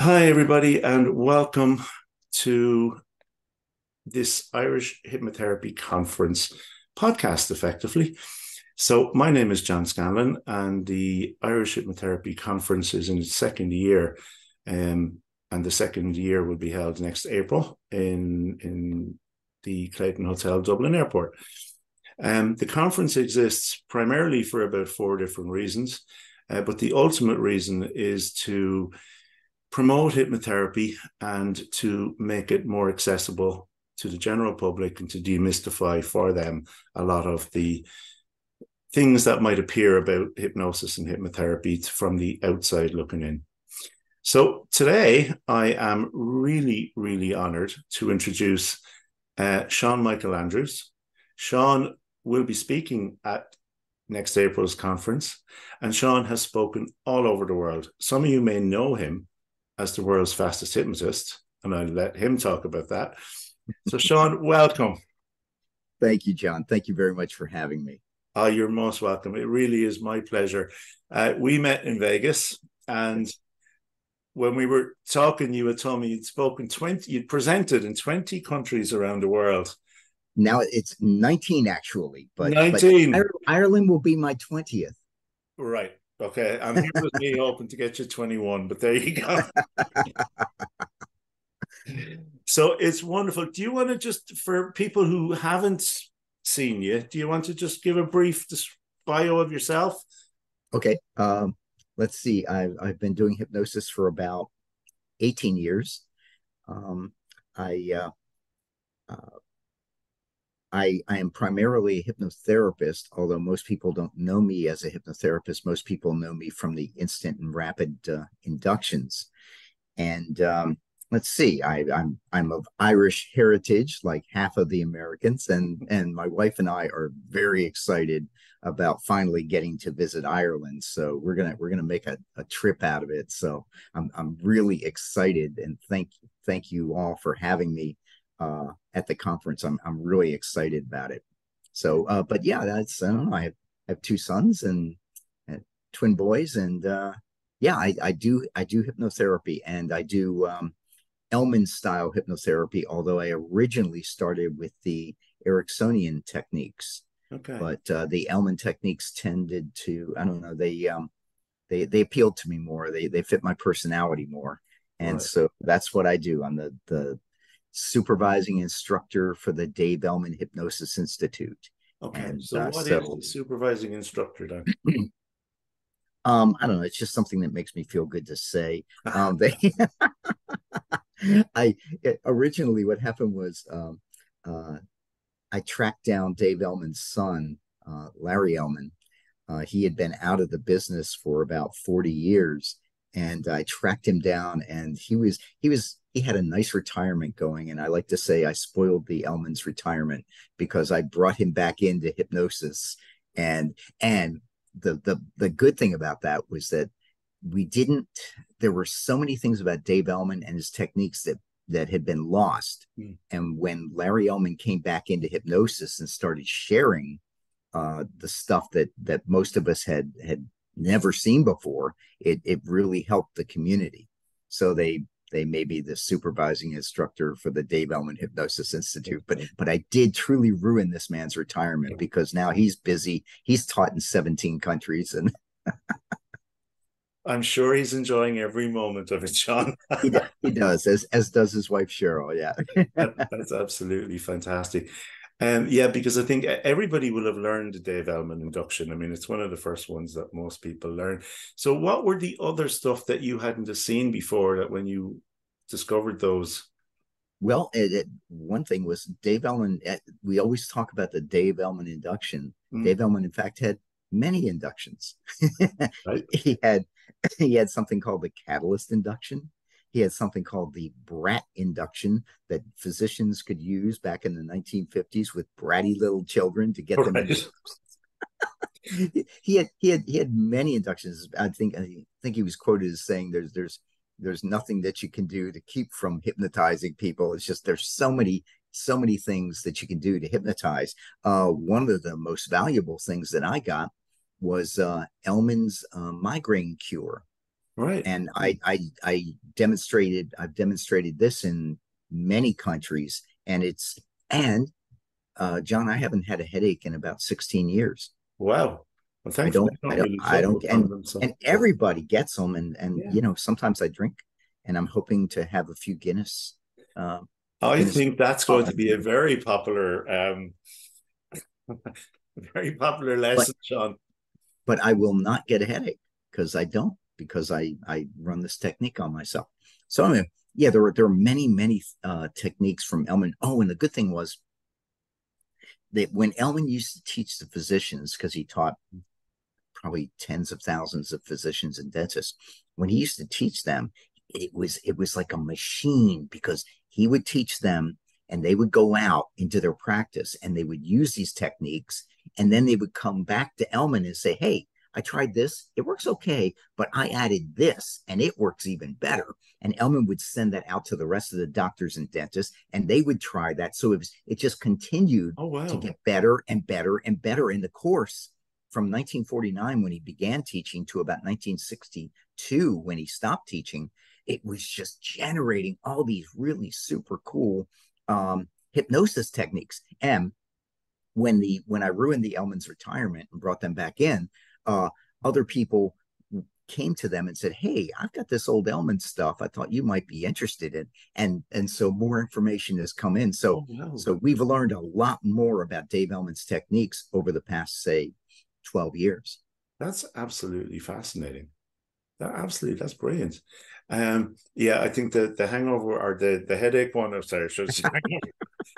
Hi, everybody, and welcome to this Irish Hypnotherapy Conference podcast, effectively. So, my name is John Scanlon, and the Irish Hypnotherapy Conference is in its second year, and the second year will be held next April in the Clayton Hotel, Dublin Airport. The conference exists primarily for about four different reasons, but the ultimate reason is to promote hypnotherapy and to make it more accessible to the general public and to demystify for them a lot of the things that might appear about hypnosis and hypnotherapy from the outside looking in. So today I am really, really honored to introduce Sean Michael Andrews. Sean will be speaking at next April's conference, and Sean has spoken all over the world. Some of you may know him as the world's fastest hypnotist, and I'll let him talk about that. So, Sean, welcome. Thank you, John. Thank you very much for having me. Oh, you're most welcome. It really is my pleasure. We met in Vegas, and when we were talking, you had told me you'd presented in 20 countries around the world. Now it's 19 actually, but 19. Ireland will be my 20th. Right. Okay. And here was me hoping to get you 21, but there you go. So it's wonderful. Do you want to just, for people who haven't seen you, do you want to just give a brief bio of yourself? Okay. Let's see. I've been doing hypnosis for about 18 years. Um, I uh, uh, I am primarily a hypnotherapist, although most people don't know me as a hypnotherapist. Most people know me from the instant and rapid inductions. And let's see, I'm of Irish heritage, like half of the Americans, and my wife and I are very excited about finally getting to visit Ireland. So we're gonna make a trip out of it. So I'm really excited, and thank you all for having me at the conference. I'm really excited about it. So, but yeah, that's I don't know. I have two sons and twin boys, and yeah, I do hypnotherapy, and I do Elman style hypnotherapy. Although I originally started with the Ericksonian techniques, Okay. but the Elman techniques tended to I don't know they appealed to me more. They fit my personality more, and Right. so that's what I do. I'm the supervising instructor for the Dave Elman Hypnosis Institute, Okay. and So what is so the supervising instructor then? I don't know. It's just something that makes me feel good to say. They, I originally what happened was uh, I tracked down Dave Ellman's son, Larry Ellman. He had been out of the business for about 40 years, and I tracked him down, and he had a nice retirement going, and I like to say I spoiled the Ellman's retirement because I brought him back into hypnosis, and the good thing about that was that we didn't there were so many things about Dave Ellman and his techniques that had been lost. Mm. And when Larry Ellman came back into hypnosis and started sharing the stuff that most of us had never seen before, it really helped the community. So they may be the supervising instructor for the Dave Ellman Hypnosis Institute, but I did truly ruin this man's retirement because now he's busy. He's taught in 17 countries, and I'm sure he's enjoying every moment of it, Sean. he does, as does his wife Cheryl. Yeah. That's absolutely fantastic. Yeah, because I think everybody will have learned the Dave Elman induction. I mean, it's one of the first ones that most people learn. So, what were the other stuff that you hadn't seen before that when you discovered those? Well, one thing was Dave Ellman. We always talk about the Dave Ellman induction. Mm, Dave Ellman, in fact, had many inductions. right, he had he had something called the catalyst induction. He had something called the brat induction that physicians could use back in the 1950s with bratty little children to get them into. right. He had many inductions. I think he was quoted as saying there's nothing that you can do to keep from hypnotizing people. It's just there's so many things that you can do to hypnotize. One of the most valuable things that I got was Elman's migraine cure. Right. And I've demonstrated this in many countries, and and John, I haven't had a headache in about 16 years. Wow. Well, thankfully, I don't really I don't, suffer from them. So, and everybody gets them, and yeah. you know, sometimes I drink, and I'm hoping to have a few uh, I Guinness. think that's going to be a very popular But lesson, Sean. I will not get a headache because I don't, because I run this technique on myself. So anyway, yeah, there are many techniques from Elman. Oh, and the good thing was that when Elman used to teach the physicians, because he taught probably tens of thousands of physicians and dentists, when he used to teach them, it was like a machine, because he would teach them and they would go out into their practice and they would use these techniques, and then they would come back to Elman and say, hey, I tried this, it works okay, but I added this and it works even better. And Elman would send that out to the rest of the doctors and dentists, and they would try that. So it just continued Oh, to wow. get better and better and better in the course from 1949 when he began teaching to about 1962 when he stopped teaching. It was just generating all these really super cool hypnosis techniques. And when I ruined the Elman's retirement and brought them back in, uh, other people came to them and said, "Hey, I've got this old Elman stuff. I thought you might be interested in." And so more information has come in. Oh, So wow. we've learned a lot more about Dave Elman's techniques over the past, say, 12 years. That's absolutely fascinating. That's brilliant. Yeah, I think the hangover or the headache one. I'm sorry,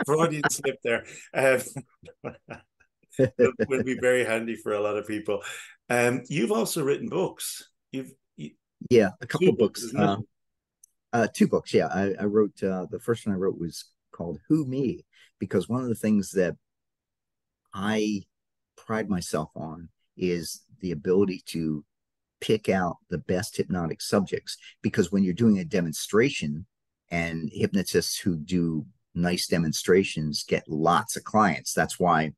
Freudian slip there. Will be very handy for a lot of people. You've also written books. Yeah, a couple Two of books, books. isn't it? Two books. Yeah, I wrote the first one I wrote was called "Who Me," because one of the things that I pride myself on is the ability to pick out the best hypnotic subjects. Because when you're doing a demonstration, and hypnotists who do nice demonstrations get lots of clients. That's why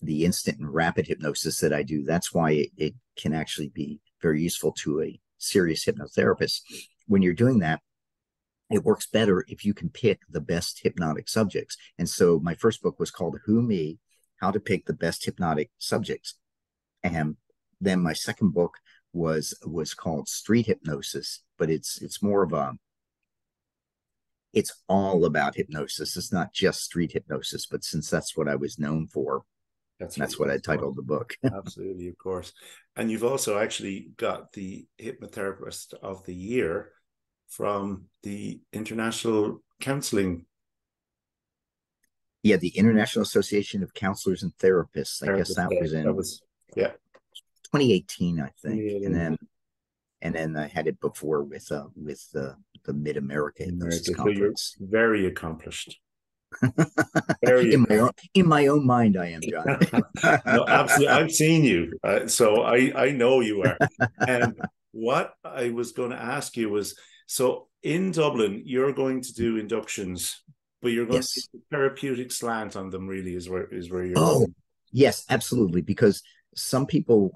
the instant and rapid hypnosis that I do, that's why it can actually be very useful to a serious hypnotherapist. When you're doing that, it works better if you can pick the best hypnotic subjects. And so my first book was called Who Me? How to Pick the Best Hypnotic Subjects. And then my second book was called Street Hypnosis, but it's more of a, it's all about hypnosis. It's not just street hypnosis, but since that's what I was known for, That's what that's you what I of course. titled the book. Absolutely, of course. And you've also actually got the Hypnotherapist of the Year from the International Counseling Yeah, the International Association of Counselors and Therapists. I guess Therapist that Day. was That in was, yeah. 2018, I think. And 2018. then I had it before with the Mid America Hypnosis America. So you're Conference. very accomplished. Very accomplished. In my own mind, I am, John. No, absolutely. I've seen you, so I know you are. And what I was going to ask you was, so in Dublin, you're going to do inductions, but you're going to take Yes. the therapeutic slant on them. Really, is where you're Oh, going. yes, absolutely. Because some people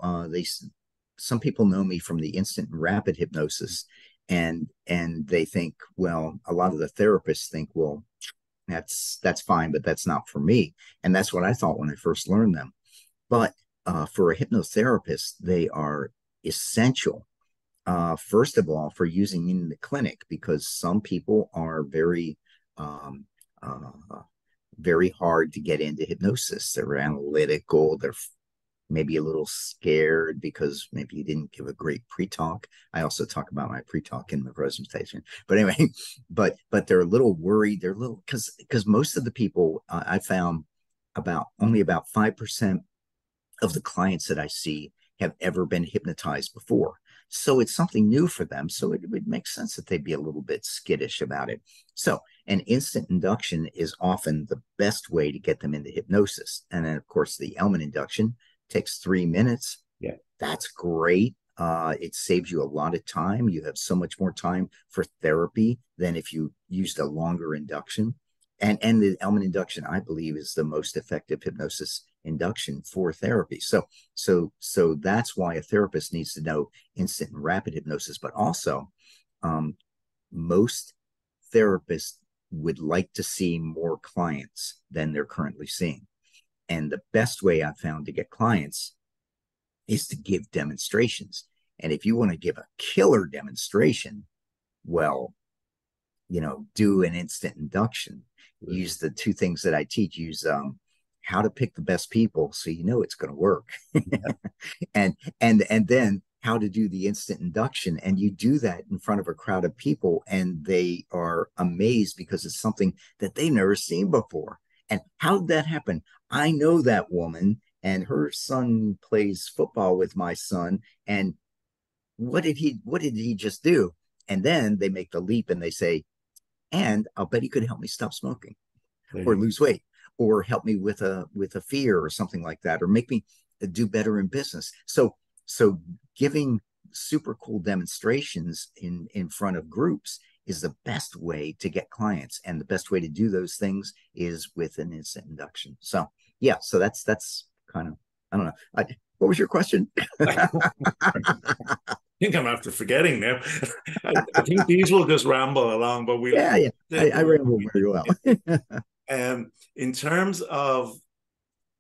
some people know me from the instant and rapid hypnosis, and they think, well, a lot of the therapists think, well, that's fine, but that's not for me. And that's what I thought when I first learned them. But for a hypnotherapist, they are essential. First of all, for using in the clinic, because some people are um, uh, very hard to get into hypnosis. They're analytical. They're maybe a little scared because maybe you didn't give a great pre-talk. I also talk about my pre-talk in the presentation. But anyway, but they're a little worried. They're a little, because most of the people I found, about only about 5% of the clients that I see have ever been hypnotized before. So it's something new for them. So it would make sense that they'd be a little bit skittish about it. So an instant induction is often the best way to get them into hypnosis. And then, of course, the Elman induction takes 3 minutes. Yeah. That's great. It saves you a lot of time. You have so much more time for therapy than if you used a longer induction. And the Elman induction, I believe, is the most effective hypnosis induction for therapy. So that's why a therapist needs to know instant and rapid hypnosis. But also, um, most therapists would like to see more clients than they're currently seeing. And the best way I've found to get clients is to give demonstrations. And if you want to give a killer demonstration, well, do an instant induction. Use the two things that I teach. Use how to pick the best people so you know it's going to work, and then how to do the instant induction. And you do that in front of a crowd of people, and they are amazed because it's something that they've never seen before. And how did that happen? I know that woman, and her son plays football with my son. And what did he just do? And then they make the leap and they say, and I'll bet he could help me stop smoking or lose weight or help me with a fear or something like that, or make me do better in business. So giving super cool demonstrations in front of groups is the best way to get clients, and the best way to do those things is with an instant induction. So yeah, so that's kind of, I don't know. What was your question? I think I'm after forgetting now. I think these will just ramble along, but we'll. Yeah, I ramble very well. In terms of,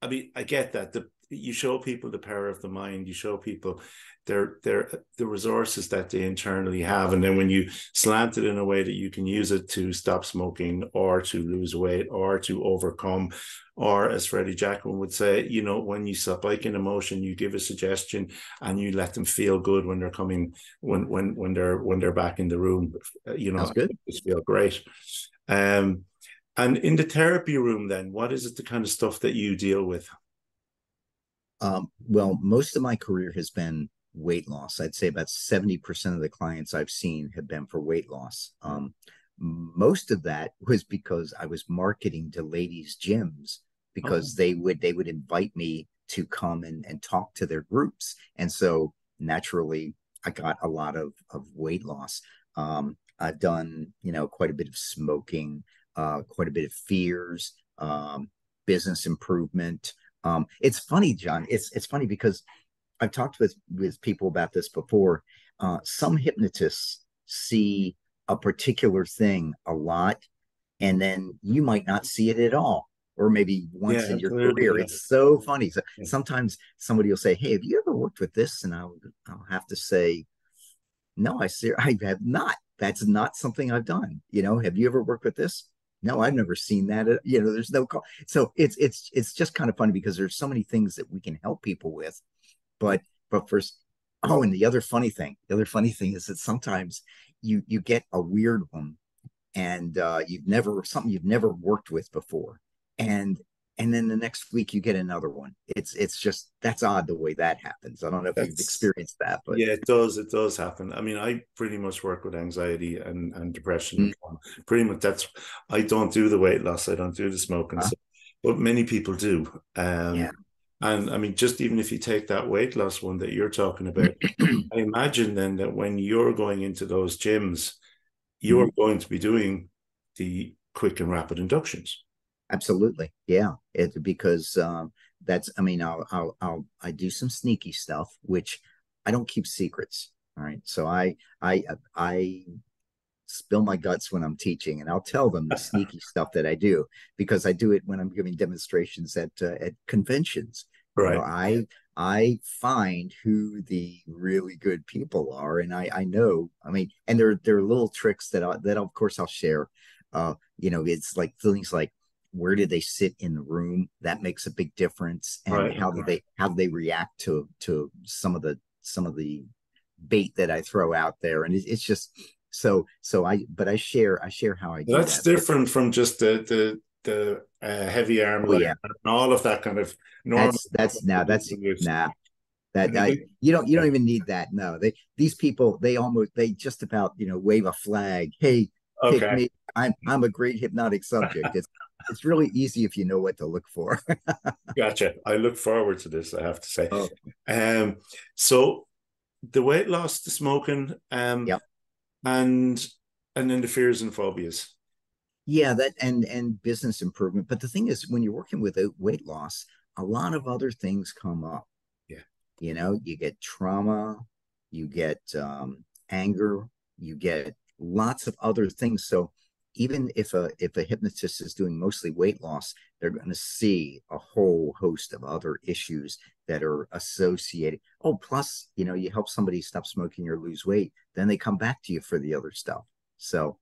I mean, I get that you show people the power of the mind. You show people the resources that they internally have, and then when you slant it in a way that you can use it to stop smoking, or to lose weight, or to overcome, or as Freddie Jackman would say, when you spike an emotion, you give a suggestion, and you let them feel good when they're coming, when they're back in the room. That's good. Just feel great. And in the therapy room, then, what is it, the kind of stuff that you deal with? Well, most of my career has been weight loss. I'd say about 70% of the clients I've seen have been for weight loss. Most of that was because I was marketing to ladies' gyms, because they would invite me to come and talk to their groups. And so naturally, I got a lot of weight loss. I've done, quite a bit of smoking, quite a bit of fears, business improvement. It's funny, John. It's funny because I've talked with people about this before. Some hypnotists see a particular thing a lot, and then you might not see it at all, or maybe once in your career. Yeah. It's so funny. So sometimes somebody will say, "Hey, have you ever worked with this?" And I'll have to say, "No, I have not. That's not something I've done. Have you ever worked with this?" No, I've never seen that. There's no call. So it's just kind of funny because there's so many things that we can help people with. But first, and the other funny thing is that sometimes you get a weird one, and you've never worked with before, and then the next week you get another one. It's just, that's odd the way that happens. I don't know if you've experienced that, but yeah, it does happen. I mean, I pretty much work with anxiety and depression. Pretty much I don't do the weight loss, I don't do the smoking, but many people do. Yeah. And I mean, just even if you take that weight loss one that you're talking about, I imagine then that when you're going into those gyms, you're going to be doing the quick and rapid inductions. Absolutely. Yeah. Because I mean, I do some sneaky stuff, which I don't keep secrets. All right. So I spill my guts when I'm teaching, and I'll tell them the sneaky stuff that I do, because I do it when I'm giving demonstrations at conventions. Right. I find who the really good people are, and I know. I mean, and there are little tricks that of course I'll share. It's like things like, where did they sit in the room? That makes a big difference. And Right. how do they react to some of the bait that I throw out there? And it's just I share how I do That's that. different from just the heavy arm Oh yeah, and all of that kind of normal. that's that you don't even need that. No, these people, they just about wave a flag. Hey, pick Okay. me. I'm a great hypnotic subject. It's really easy if you know what to look for. Gotcha. I look forward to this, I have to say. Oh, So the weight loss, the smoking, yep. and then the fears and phobias. Yeah, that and business improvement. But the thing is, when you're working with a weight loss, a lot of other things come up. Yeah. You get trauma, you get anger, you get lots of other things. So even if a hypnotist is doing mostly weight loss, they're going to see a whole host of other issues that are associated. Oh, plus, you help somebody stop smoking or lose weight, then they come back to you for the other stuff. So,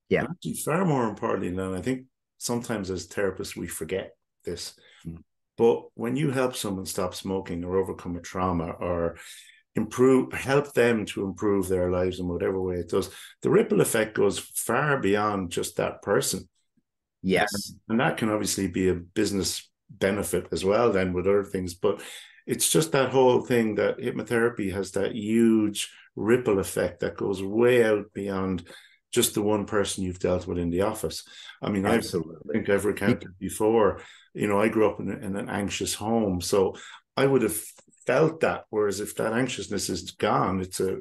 yeah. Actually, far more importantly, than I think sometimes as therapists we forget this. Mm. But when you help someone stop smoking or overcome a trauma or help them to improve their lives in whatever way it does, the ripple effect goes far beyond just that person. Yes, And that can obviously be a business benefit as well, then with other things. But it's just that whole thing that hypnotherapy has that huge ripple effect that goes way out beyond just the one person you've dealt with in the office. I mean, I absolutely. think I've recounted before, I grew up in an anxious home. So I would have felt that. Whereas if that anxiousness is gone, it's a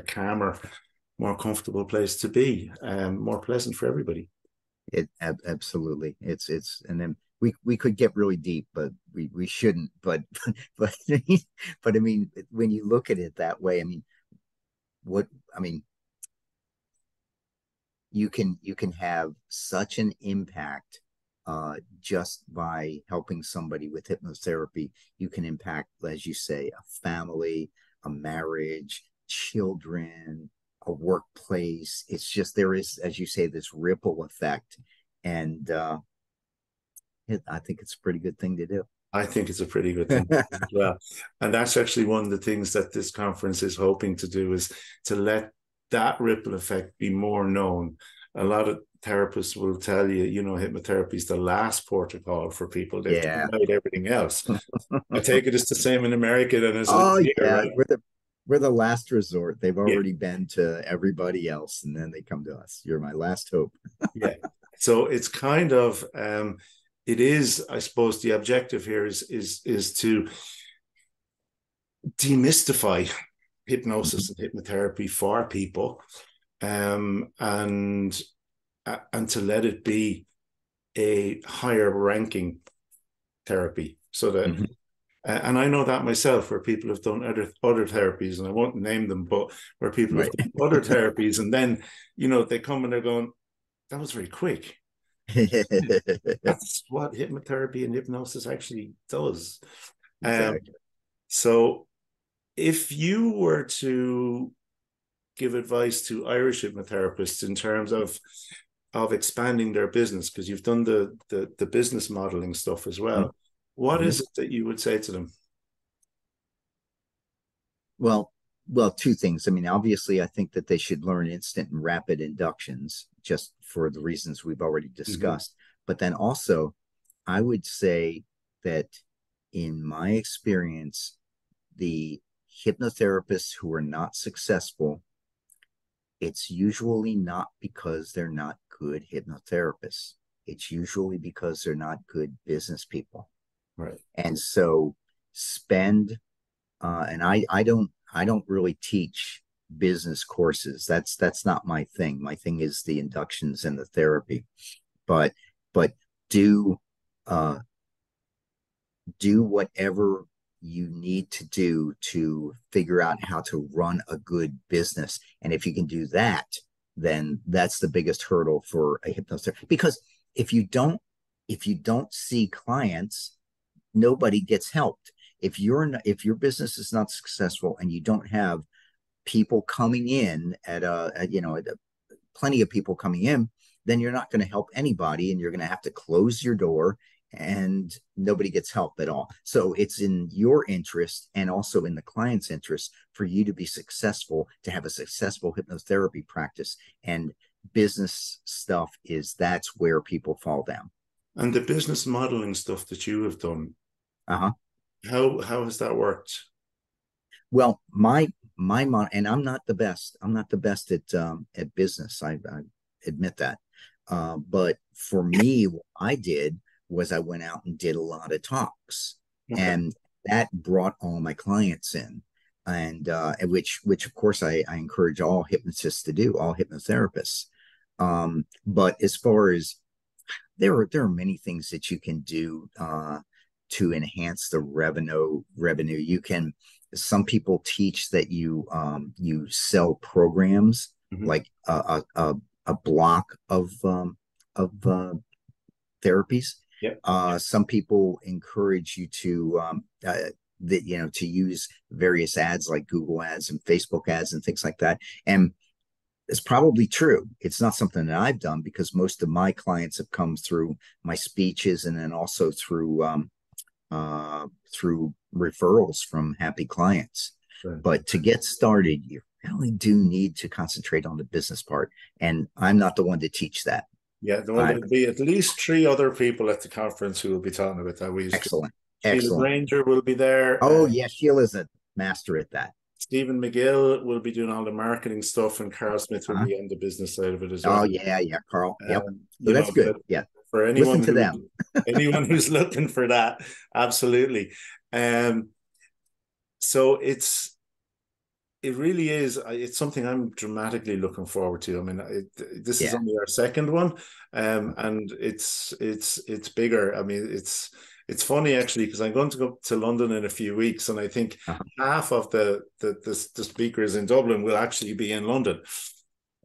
calmer, more comfortable place to be, more pleasant for everybody. Absolutely. And then we could get really deep, but we shouldn't. But but but I mean, when you look at it that way, I mean, what I mean, you can have such an impact just by helping somebody with hypnotherapy. You can impact, as you say, a family, a marriage, children, a workplace. It's just there is, as you say, this ripple effect, and I think it's a pretty good thing to do. I think it's a pretty good thing as well. And that's actually one of the things that this conference is hoping to do, is to let that ripple effect be more known. A lot of therapists will tell you, hypnotherapy is the last port of call for people. They've Yeah. tried everything else. I take it it's the same in America than as it is Oh here, yeah, right? we're the last resort. They've Yeah, already been to everybody else, and then they come to us. You're my last hope. yeah. So it's kind of it is, I suppose, the objective here is to demystify hypnosis and hypnotherapy for people, and to let it be a higher ranking therapy, so that Mhm. and I know that myself, where people have done other therapies, and I won't name them, but where people have Right. done other therapies, and then they come and they're going, that was very quick. That's what hypnotherapy and hypnosis actually does. Um, Exactly. so if you were to give advice to Irish hypnotherapists in terms of expanding their business, because you've done the business modeling stuff as well, what Mhm. is it that you would say to them? Well, two things. I mean, obviously, I think that they should learn instant and rapid inductions, just for the reasons we've already Mm-hmm. discussed. But then also, I would say that in my experience, the hypnotherapists who are not successful, it's usually not because they're not good hypnotherapists. It's usually because they're not good business people. Right. And so spend and I don't really teach business courses. That's not my thing. My thing is the inductions and the therapy. But but do uh, do whatever you need to do to figure out how to run a good business. And if you can do that, then that's the biggest hurdle for a hypnotherapist. Because if you don't if you don't see clients, nobody gets helped. If your business is not successful and you don't have people coming in at plenty of people coming in, then you're not going to help anybody, and you're going to have to close your door, and nobody gets help at all. So it's in your interest and also in the client's interest for you to be successful, to have a successful hypnotherapy practice. And business stuff that's where people fall down. And the business modeling stuff that you have done, Uh-huh. how has that worked? Well, my mon and I'm not the best. I'm not the best at business. I admit that. But for me, what I did was I went out and did a lot of talks, Okay. and that brought all my clients in, and which of course I encourage all hypnotists to do, all hypnotherapists. But as far as there are many things that you can do. to enhance the revenue. You can, some people teach that you sell programs, like a block of therapies. Yep. Some people encourage you to to use various ads like Google ads and Facebook ads and things like that. And it's probably true. It's not something that I've done, because most of my clients have come through my speeches, and then also through referrals from happy clients. Sure. But to get started, you really do need to concentrate on the business part. And I'm not the one to teach that. Yeah, there'll be at least 3 other people at the conference who will be talking about that. Excellent. Sheila Granger will be there. Oh, yeah, Sheila's a master at that. Stephen McGill will be doing all the marketing stuff, and Carl Smith will be on the business side of it as well. Oh, yeah, Carl. Yep. So that's good. Yeah. For anyone Listen to them. anyone who's looking for that, absolutely. So it really is. It's something I'm dramatically looking forward to. I mean, this is only our second one, and it's bigger. I mean, it's funny actually, because I'm going to go to London in a few weeks, and I think half of the speakers in Dublin will actually be in London.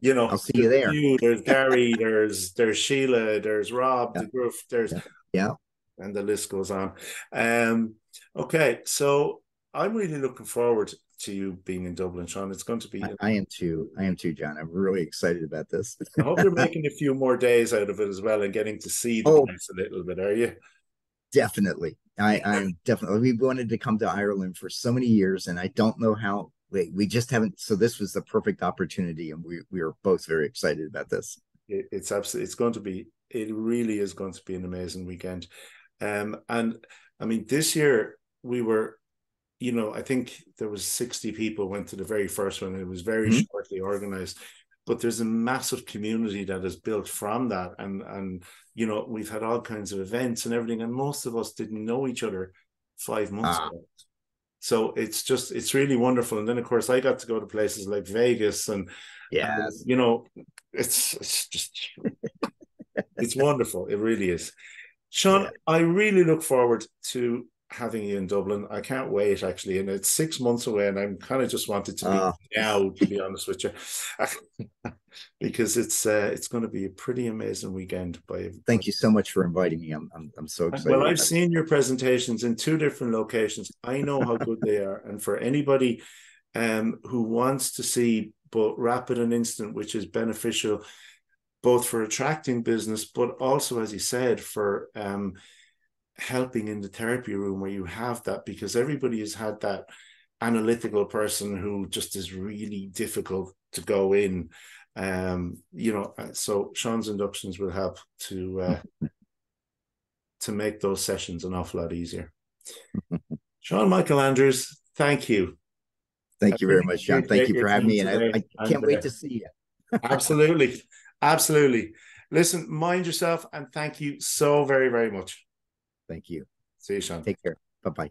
You know, I'll see you there. There's Gary, there's Sheila, there's Rob, the Gruff, there's and the list goes on. Okay, so I'm really looking forward to you being in Dublin, Sean. It's going to be. I am too, John. I'm really excited about this. I hope you're making a few more days out of it as well, and getting to see the place a little bit. Are you? Definitely. I'm definitely. We've wanted to come to Ireland for so many years, and I don't know how. We just haven't. So this was the perfect opportunity, and we are both very excited about this. It's absolutely. It's going to be. It really is going to be an amazing weekend. And I mean, this year we were. You know, I think there was 60 people went to the very first one. It was very shortly organized, but there's a massive community that is built from that. And you know, we've had all kinds of events and everything, and most of us didn't know each other 5 months ago. So it's really wonderful. And then of course I got to go to places like Vegas, and you know, it's just it's wonderful. It really is. Sean, I really look forward to having you in Dublin. I can't wait, actually, and it's 6 months away, and I'm kind of just wanted to be now, to be honest with you, because it's going to be a pretty amazing weekend. Thank you so much for inviting me. I'm so excited. Well, I've seen your presentations in 2 different locations. I know how good they are, and for anybody who wants to see both rapid and instant, which is beneficial both for attracting business, but also, as you said, for helping in the therapy room, where you have that, because everybody has had that analytical person who just is really difficult to go in. You know, so Sean's inductions will help to make those sessions an awful lot easier. Sean Michael Andrews, thank you. Thank you very much, John. Thank you for having me, and I can't wait to see you. Absolutely. Listen, mind yourself, and thank you so very, very much. Thank you. See you, Sean. Take care. Bye-bye.